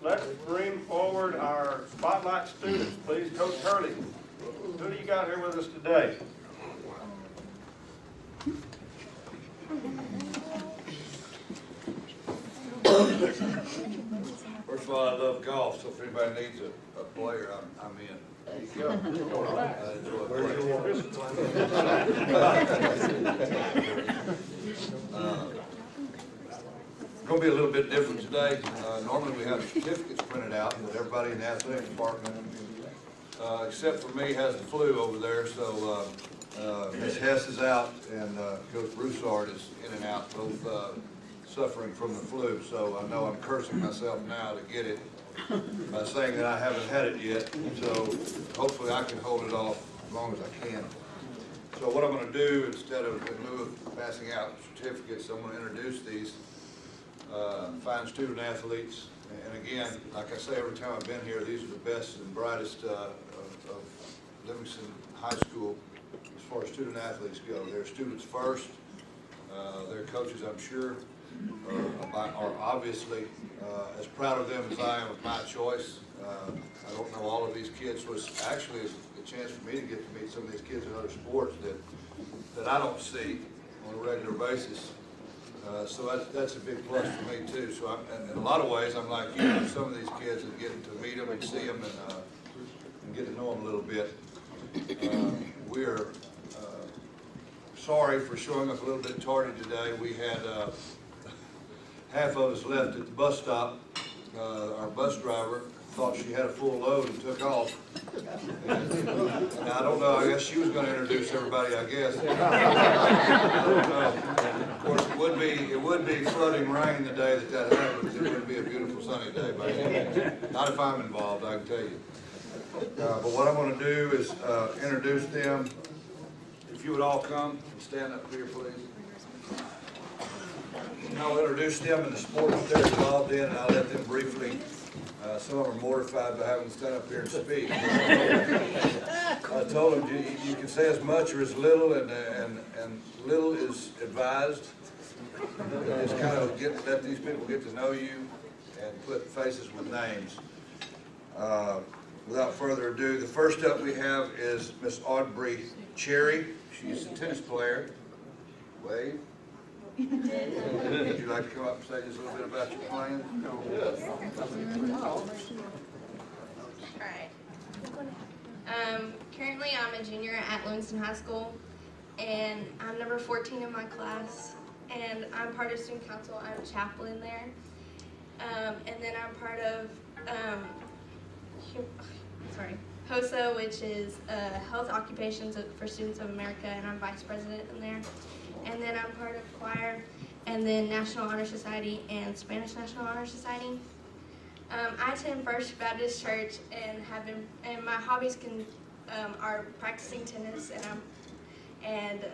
let's bring forward our spotlight students. Please, Coach Hurley, who do you got here with us today? First of all, I love golf, so if anybody needs a player, I'm in. There you go. It's going to be a little bit different today. Normally we have certificates printed out, but everybody in the athletic department, except for me, has the flu over there. So Ms. Hess is out, and Coach Broussard is in and out, both suffering from the flu. So I know I'm cursing myself now to get it by saying that I haven't had it yet. So hopefully I can hold it off as long as I can. So what I'm going to do, instead of in lieu of passing out certificates, I'm going to introduce these fine student athletes. And again, like I say every time I've been here, these are the best and brightest of Livingston High School as far as student athletes go. They're students first. Their coaches, I'm sure, are obviously as proud of them as I am of my choice. I don't know all of these kids, so it's actually a chance for me to get to meet some of these kids in other sports that I don't see on a regular basis. So that's a big plus for me too. So in a lot of ways, I'm like you, some of these kids, and getting to meet them and see them and get to know them a little bit. We're sorry for showing up a little bit tardy today. We had half of us left at the bus stop. Our bus driver thought she had a full load and took off. And I don't know, I guess she was going to introduce everybody, I guess. I don't know. Of course, it would be flooding rain the day that happens. It would be a beautiful sunny day, but not if I'm involved, I can tell you. But what I'm going to do is introduce them. If you would all come and stand up here, please. I'll introduce them and the sports they're involved in, and I'll let them briefly. Some of them are mortified by having to stand up here and speak. I told them you can say as much or as little, and little is advised. Just kind of let these people get to know you and put faces with names. Without further ado, the first up we have is Miss Aubrey Cherry. She's a tennis player. Wave. Would you like to come up and say just a little bit about your playing? Yes. All right. Currently, I'm a junior at Livingston High School, and I'm number 14 in my class. And I'm part of student council. I'm a chaplain there, and then I'm part of HOSA, which is Health Occupations for Students of America, and I'm vice president in there. And then I'm part of choir, and then National Honor Society and Spanish National Honor Society. I attend First Baptist Church and and my hobbies are practicing tennis and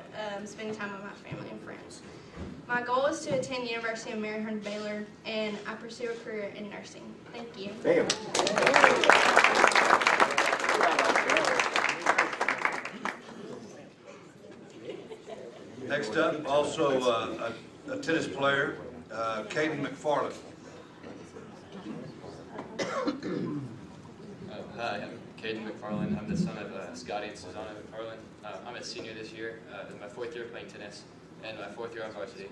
spending time with my family and friends. My goal is to attend University of Maryland Baylor, and I pursue a career in nursing. Thank you. Damn. Next up, also a tennis player, Caden McFarland. Hi, I'm Caden McFarland. I'm the son of Scotty and Susanna McFarland. I'm a senior this year. This is my 4th year playing tennis and my 4th year on varsity.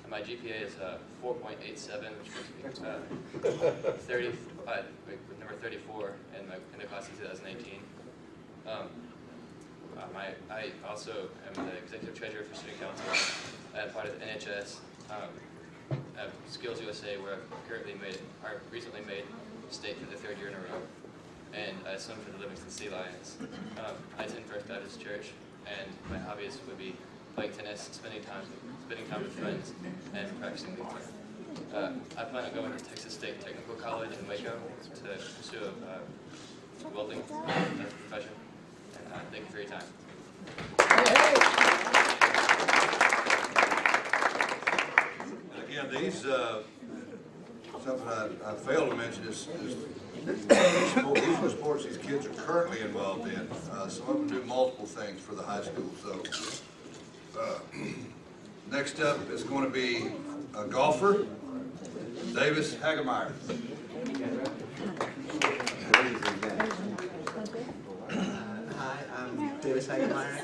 My GPA is 4.87, which makes me number 34 in the class of 2018. I also am the executive treasurer for student council. I'm part of the NHS, Skills USA, where I've recently made state for the 3rd year in a row, and I swim for the Livingston Lions. I attend First Baptist Church, and my hobbies would be playing tennis, spending time with friends, and practicing the guitar. I plan on going to Texas State Technical College in Waco to pursue a welding profession. And thank you for your time. And again, these something I failed to mention is these are the sports these kids are currently involved in. Some of them do multiple things for the high school. So next up is going to be a golfer. Davis Hagemeyer. Hi, I'm Davis Hagemeyer.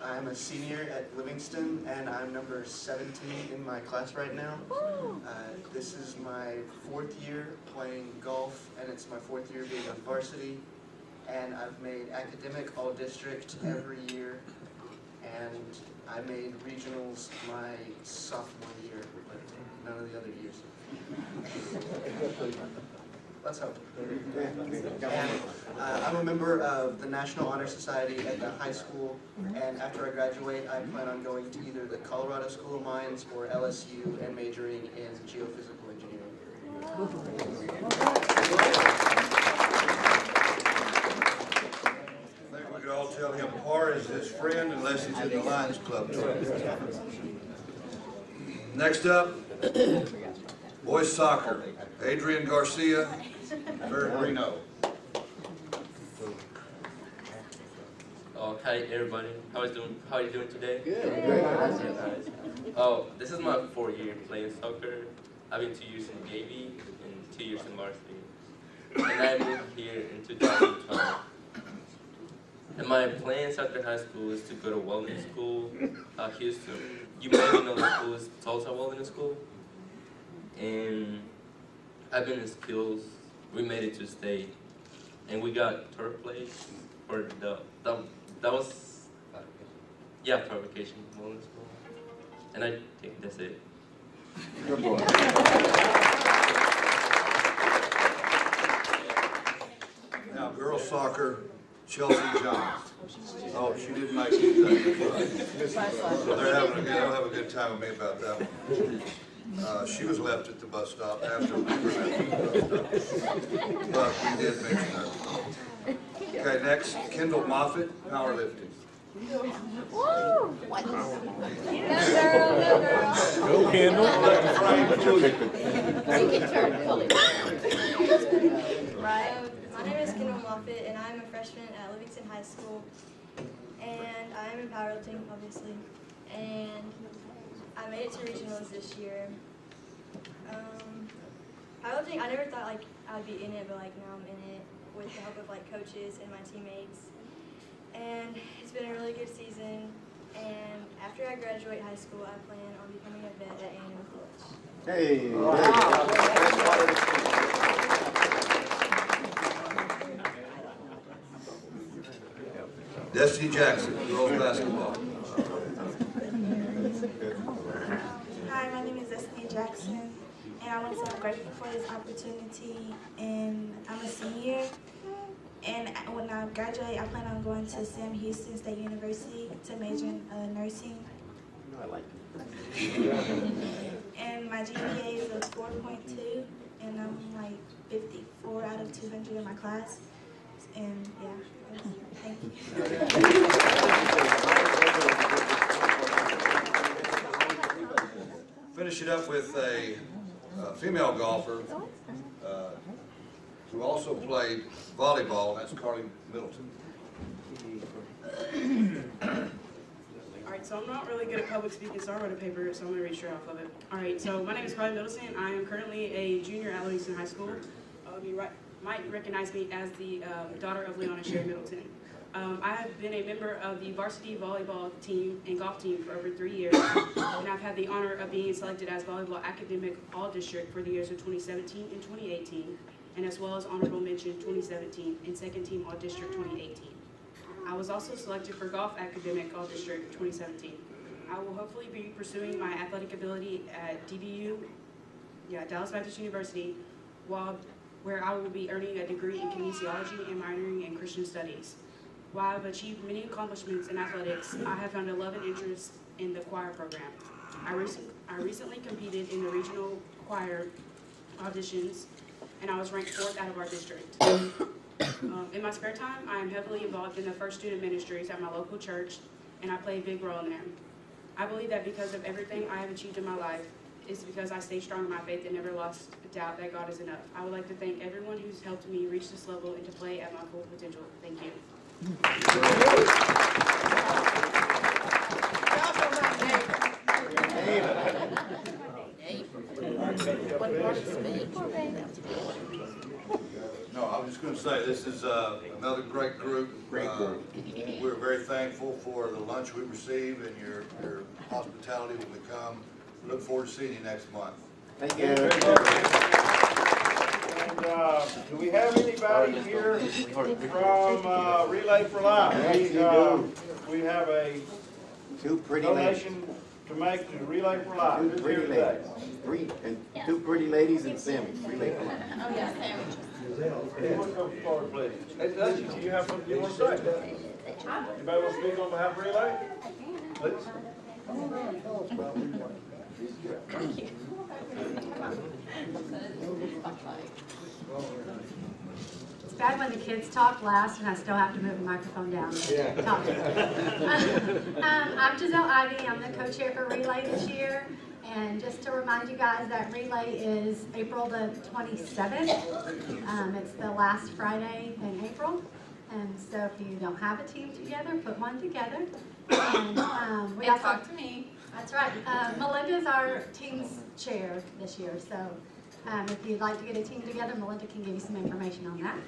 I'm a senior at Livingston, and I'm number 17 in my class right now. This is my 4th year playing golf, and it's my 4th year being on varsity. And I've made academic all-district every year, and I made regionals my sophomore year, but none of the other years. Let's hope. And I'm a member of the National Honor Society at the high school, and after I graduate, I plan on going to either the Colorado School of Mines or LSU and majoring in geophysical engineering. I think we could all tell him Parr is his friend unless he's in the Lions Club. Next up, boys soccer, Adrian Garcia, Reno. Oh, hi everybody. How are you doing today? Good. Oh, this is my 4th year playing soccer. I've been 2 years in JV and 2 years in varsity. And I moved here in 2012. And my plans after high school is to go to welding school, Houston. You might know the school is Tulsa Welding School. And I've been in skills. We made it to state, and we got turf play for that was fabrication welding school. And I think that's it. Good boy. Now, girls soccer, Chelsea Johns. Oh, she didn't make it. So they'll have a good time with me about that one. She was left at the bus stop after we were left. But we did mention her. Okay, next, Kendall Moffitt, powerlifting. Woo! What? Go, Kendall. Right. My name is Kendall Moffitt, and I'm a freshman at Livingston High School. And I'm in powerlifting, obviously. And I made it to regionals this year. Powerlifting, I never thought I'd be in it, but now I'm in it with the help of coaches and my teammates. And it's been a really good season. And after I graduate high school, I plan on becoming a vet at A&M College. Hey. Destiny Jackson, girls basketball. Hi, my name is Destiny Jackson, and I want to say I'm grateful for this opportunity. And I'm a senior, and when I graduate, I plan on going to Sam Houston State University to major in nursing. I like it. And my GPA is a 4.2, and I'm 54 out of 200 in my class. And yeah, thank you. Finish it up with a female golfer who also played volleyball. That's Carly Middleton. Alright, so I'm not really good at public speaking, so I wrote a paper, so I'm going to read straight off of it. Alright, so my name is Carly Middleton. I am currently a junior at Livingston High School. You might recognize me as the daughter of Leon and Sherry Middleton. I have been a member of the varsity volleyball team and golf team for over 3 years, and I've had the honor of being selected as volleyball academic all-district for the years of 2017 and 2018, and as well as honorable mention 2017 and second team all-district 2018. I was also selected for golf academic all-district 2017. I will hopefully be pursuing my athletic ability at DBU, Dallas Baptist University, where I will be earning a degree in kinesiology and minoring in Christian studies. While I've achieved many accomplishments in athletics, I have found a love and interest in the choir program. I recently competed in the regional choir auditions, and I was ranked 4th out of our district. In my spare time, I am heavily involved in the First Student Ministries at my local church, and I play a big role in them. I believe that because of everything I have achieved in my life, it's because I stay strong in my faith and never lost a doubt that God is enough. I would like to thank everyone who's helped me reach this level and to play at my full potential. Thank you. No, I was just gonna say, this is, another great group. Great group. We're very thankful for the lunch we received and your hospitality when we come. Look forward to seeing you next month. Thank you. And, do we have anybody here from, Relay for Life? Yes, you do. We have a Two pretty ladies. donation to make to Relay for Life. Two Who's here pretty today? ladies. Two pretty ladies and Sammy. Relay for life. Who wants to go forward, please? Hey, Dusty, do you have something you want to say? Anybody want to speak on behalf of Relay? Please. It's bad when the kids talk last and I still have to move the microphone down. Talk. I'm Giselle Ivy. I'm the co-chair for Relay this year. And just to remind you guys that Relay is April the 27th. It's the last Friday in April. And so if you don't have a team together, put one together. And we also talk to me. That's right. Melinda's our team's chair this year. So if you'd like to get a team together, Melinda can give you some information on that.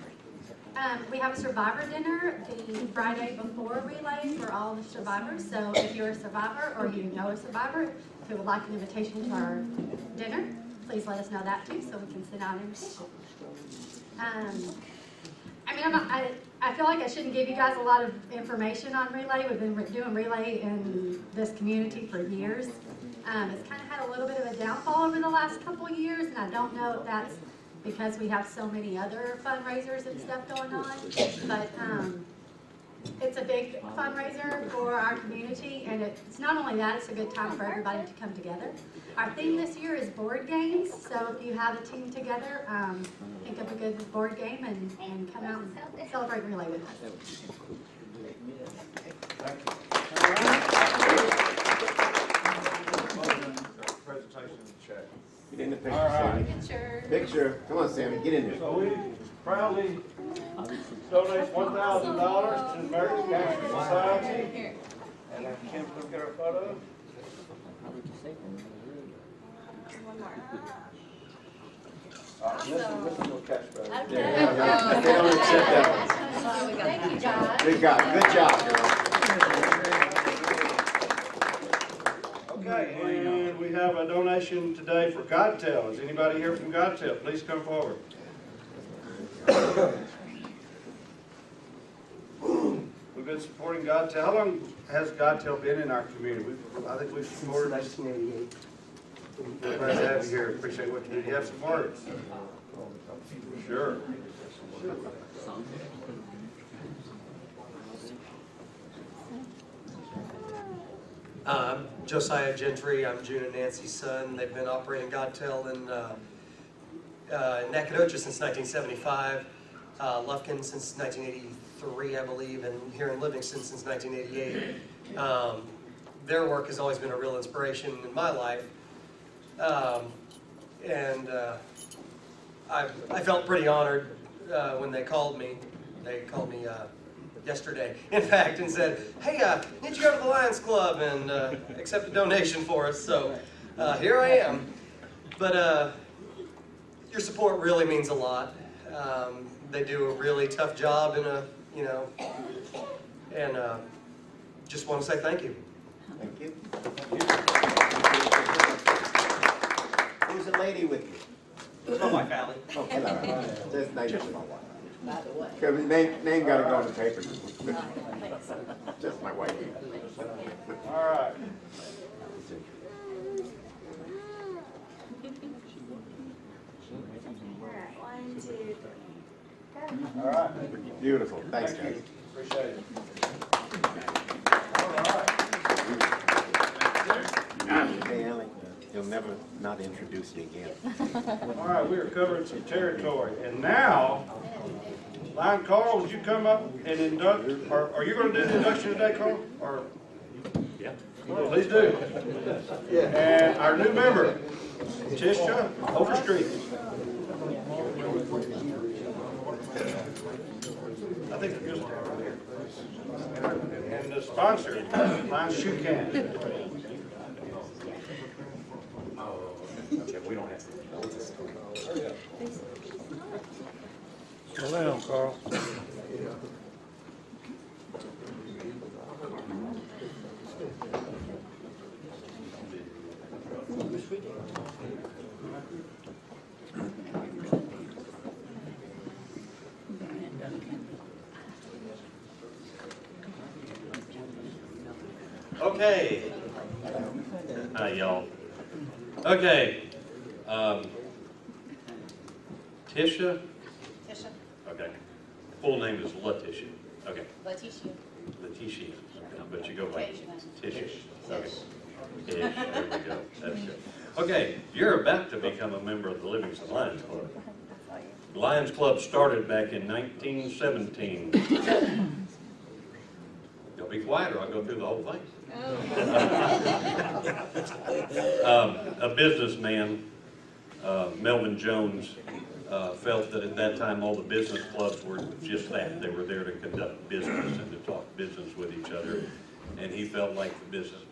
We have a survivor dinner the Friday before Relay for all the survivors. So if you're a survivor or you know a survivor who would like an invitation to our dinner, please let us know that too so we can send out an invitation. I feel like I shouldn't give you guys a lot of information on Relay. We've been doing Relay in this community for years. It's kind of had a little bit of a downfall over the last couple of years, and I don't know if that's because we have so many other fundraisers and stuff going on, but it's a big fundraiser for our community, and it's not only that, it's a good time for everybody to come together. Our theme this year is board games, so if you have a team together, think of a good board game and come out and celebrate Relay with us. Presentation check. Get in the picture, All right. Sammy. Picture. Come on, Sammy. Get in there. So we proudly donate $1,000 to the American Cancer Society. And Kim, can we get our photo? This is your catch, brother. Yeah. They don't accept that one. Thank you, guys. Good job. Good job, girl. Okay, and we have a donation today for Godtel. Is anybody here from Godtel? Please come forward. We've been supporting Godtel. How long has Godtel been in our community? I think we've supported. 1988. We're glad to have you here. Appreciate what you do. Do you have some words? Sure. I'm Josiah Gentry. I'm June and Nancy's son. They've been operating Godtel in Nacogdoches since 1975, Lufkin since 1983, I believe, and here in Livingston since 1988. Their work has always been a real inspiration in my life. I felt pretty honored when they called me. They called me yesterday, in fact, and said, hey, need you go to the Lions Club and accept a donation for us. So here I am. But your support really means a lot. They do a really tough job and just want to say thank you. Thank you. Who's the lady with you? It's not my family. Oh, hello. Just nice to know my wife. Name got to go in the paper. Just my wife. All right. One, two, All right. Beautiful. Thanks, Thank guys. you. Appreciate it. All right. Hey, Ellie, you'll never not introduce you again. All right, we are covering some territory. And now, Lion Carl, would you come up and induct, or are you going to do the induction today, Carl? Or? Yeah. Please do. And our new member, Tisha Overstreet. I think they're good right here. And the sponsor, Lion Shoe Can. We don't have Slow down, Carl. Okay. Hi, y'all. Okay. Tisha? Tisha. Okay. Full name is Letitia. Okay. Letitia. Letitia. Okay. But you go by Tish. Tisha. Okay. Tish. There we go. That's good. Okay. You're about to become a member of the Livingston Lions Club. The Lions Club started back in 1917. Y'all be quiet or I'll go through the whole thing. A businessman, Melvin Jones, felt that at that time all the business clubs were just that. They were there to conduct business and to talk business with each other. And he felt like the business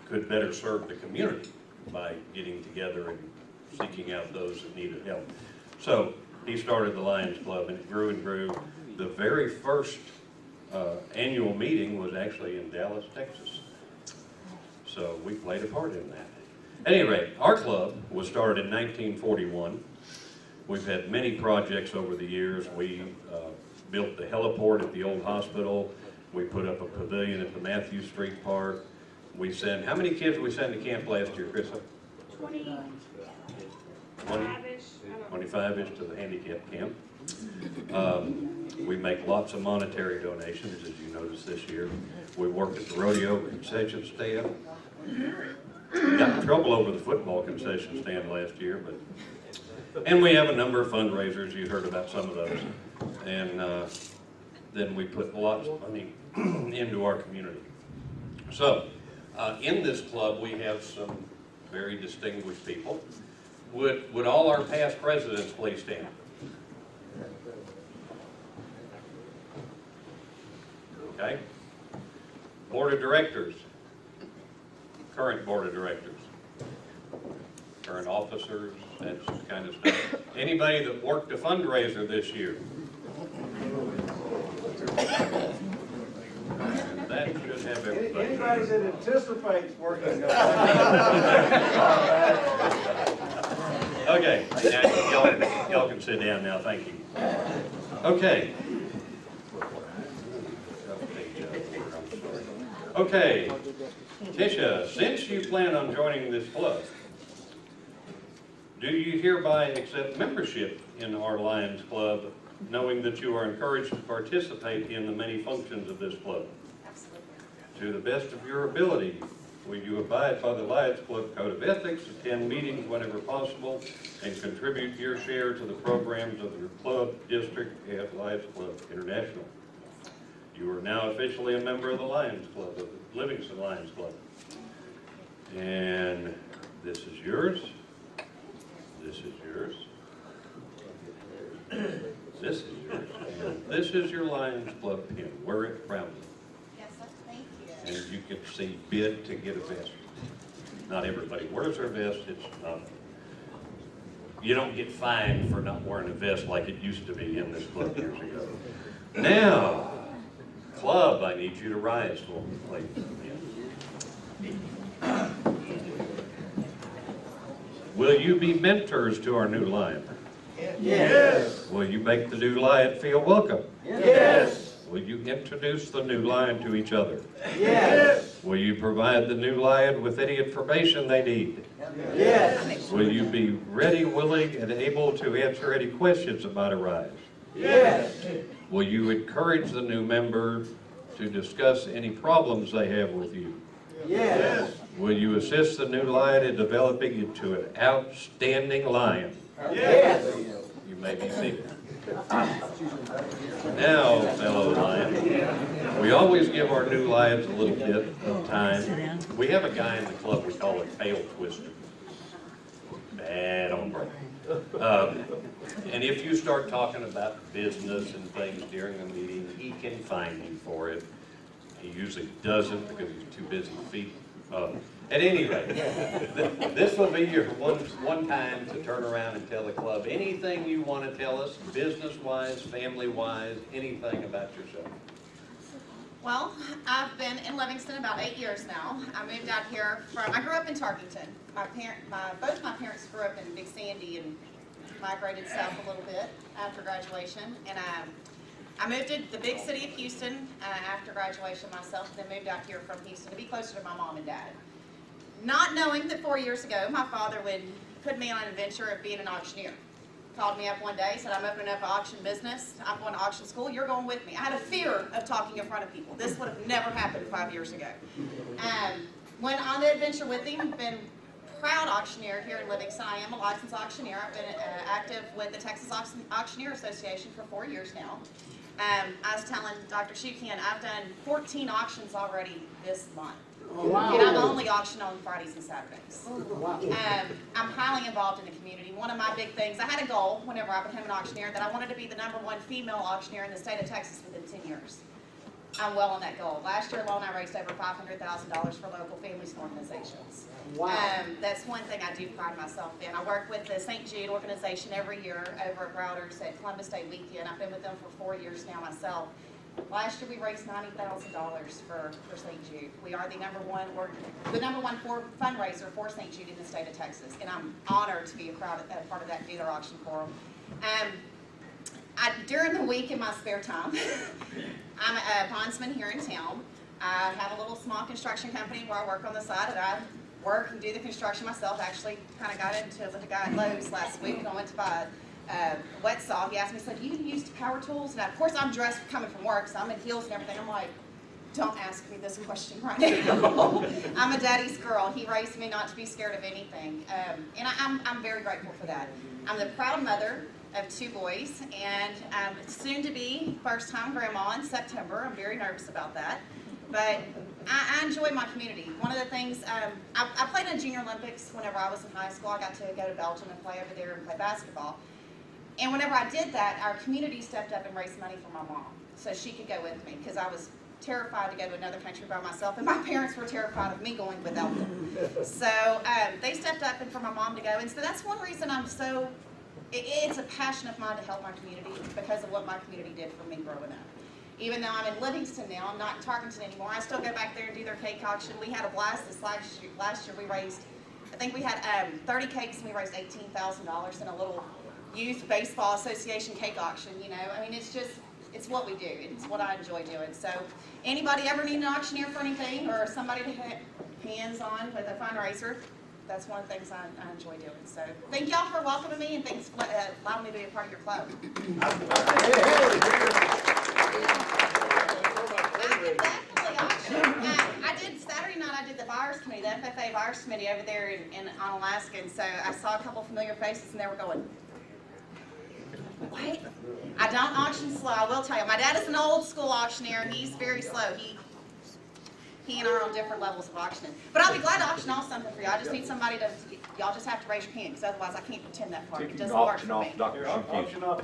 could better serve the community by getting together and seeking out those that needed help. So he started the Lions Club, and it grew and grew. The very first annual meeting was actually in Dallas, Texas. So we played a part in that. At any rate, our club was started in 1941. We've had many projects over the years. We built the heliport at the old hospital. We put up a pavilion at the Matthew Street Park. We sent, how many kids did we send to camp last year, Krista? 25-ish to the handicap camp. We make lots of monetary donations, as you noticed this year. We work at the rodeo concession stand. Got in trouble over the football concession stand last year, and we have a number of fundraisers. You heard about some of those. And then we put lots of money into our community. So, in this club, we have some very distinguished people. Would all our past presidents please stand? Okay. Board of Directors. Current Board of Directors. Current officers, that kind of stuff. Anybody that worked a fundraiser this year? And that should have everybody. Anybody that anticipates working. Okay, now, y'all can sit down now, thank you. Okay. Okay, Tisha, since you plan on joining this club, do you hereby accept membership in our Lions Club, knowing that you are encouraged to participate in the many functions of this club? Absolutely. To the best of your ability, will you abide by the Lions Club Code of Ethics, attend meetings whenever possible, and contribute your share to the programs of your club, district, and Lions Club International? You are now officially a member of the Lions Club, of the Livingston Lions Club. And this is yours. This is yours. This is yours. And this is your Lions Club pin. Wear it proudly. Yes, sir. Thank you. And you can see bid to get a vest. Not everybody wears their vest. It's not. You don't get fined for not wearing a vest like it used to be in this club years ago. Now, club, I need you to rise for me, please. Yeah. Will you be mentors to our new lion? Yes. Will you make the new lion feel welcome? Yes. Will you introduce the new lion to each other? Yes. Will you provide the new lion with any information they need? Yes. Will you be ready, willing, and able to answer any questions that might arise? Yes. Will you encourage the new member to discuss any problems they have with you? Yes. Will you assist the new lion in developing into an outstanding lion? Yes. You may be seated. Now, fellow lion, we always give our new lions a little bit of time. We have a guy in the club we call a tail twister. Bad hombre. And if you start talking about business and things during the meeting, he can fine you for it. He usually doesn't because he's too busy At any rate, this will be your one time to turn around and tell the club anything you want to tell us, business-wise, family-wise, anything about yourself. Well, I've been in Livingston about 8 years now. I moved out here I grew up in Tarkington. Both my parents grew up in Big Sandy and migrated south a little bit after graduation. And I moved to the big city of Houston after graduation myself, and then moved out here from Houston to be closer to my mom and dad. Not knowing that 4 years ago, my father would put me on an adventure of being an auctioneer. Called me up one day, said, I'm opening up an auction business. I'm going to auction school. You're going with me. I had a fear of talking in front of people. This would have never happened 5 years ago. Went on the adventure with him. Been a proud auctioneer here in Livingston. I am a licensed auctioneer. I've been active with the Texas Auctioneer Association for 4 years now. I was telling Dr. Shukian, I've done 14 auctions already this month. Wow. And I'm only auction on Fridays and Saturdays. Wow. I'm highly involved in the community. One of my big things, I had a goal whenever I became an auctioneer that I wanted to be the #1 female auctioneer in the state of Texas within 10 years. I'm well on that goal. Last year alone, I raised over $500,000 for local families and organizations. Wow. That's one thing I do pride myself in. I work with the St. Jude organization every year over at Browder's at Columbus Day weekend. I've been with them for 4 years now myself. Last year we raised $90,000 for St. Jude. We are the #1 fundraiser for St. Jude in the state of Texas, and I'm honored to be a part of that dealer auction forum. During the week in my spare time, I'm a bondsman here in town. I have a little small construction company where I work on the side, and I work and do the construction myself. Actually, kind of got into it with a guy at Lowe's last week, and I went to buy wet saw. He asked me, he said, do you use power tools? And of course I'm dressed coming from work, so I'm in heels and everything. I'm like, don't ask me this question right now. I'm a daddy's girl. He raised me not to be scared of anything. And I'm very grateful for that. I'm the proud mother of 2 boys, and soon to be first-time grandma in September. I'm very nervous about that. But I enjoy my community. One of the things, I played in the Junior Olympics whenever I was in high school. I got to go to Belgium and play over there and play basketball. And whenever I did that, our community stepped up and raised money for my mom so she could go with me, because I was terrified to go to another country by myself, and my parents were terrified of me going without them. So they stepped up and for my mom to go, and so that's one reason it's a passion of mine to help my community, because of what my community did for me growing up. Even though I'm in Livingston now, I'm not in Tarkington anymore, I still go back there and do their cake auction. We had a blast this last year. We raised, I think we had 30 cakes, and we raised $18,000 in a little Youth Baseball Association cake auction. You know, I mean, it's what we do. It's what I enjoy doing. So anybody ever need an auctioneer for anything, or somebody to have hands on with a fundraiser, that's one of the things I enjoy doing. So thank y'all for welcoming me, and thanks for allowing me to be a part of your club. I can definitely auction. I did Saturday night. I did the buyers committee, the FFA buyers committee over there on Alaska, and so I saw a couple familiar faces, and they were going, what? I don't auction slow, I will tell you. My dad is an old school auctioneer, and he's very slow. He and I are on different levels of auctioning. But I'll be glad to auction off something for you. I just need somebody to, y'all just have to raise your hand, because otherwise I can't pretend that part. It doesn't work for me. Auction off.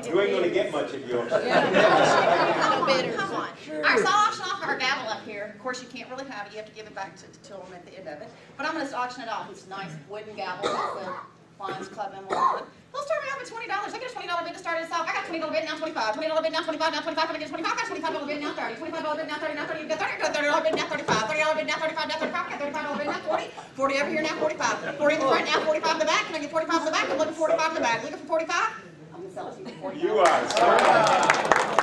You ain't gonna get much of yours. Come on. All right, so I'll auction off our gavel up here. Of course, you can't really have it. You have to give it back to them at the end of it. But I'm going to auction it off. It's a nice wooden gavel. It's the Lions Club emblem on it. They'll start me off at $20. I get a $20 bid to start us off. I got $20 bid, now $25. $20 bid, now $25. Now $25. I get $25. I got $25 bid, now $30. $25 bid, now $30. Now $30. You got $30 bid, now $35. $30 bid, now $35. Now $35. I got $35 bid, now $40. $40 over here, now $45. $40 in the front, now $45 in the back. Can I get $45 in the back? I'm looking for $45 in the back. Looking for $45? I'm going to sell it to you for $45. You are.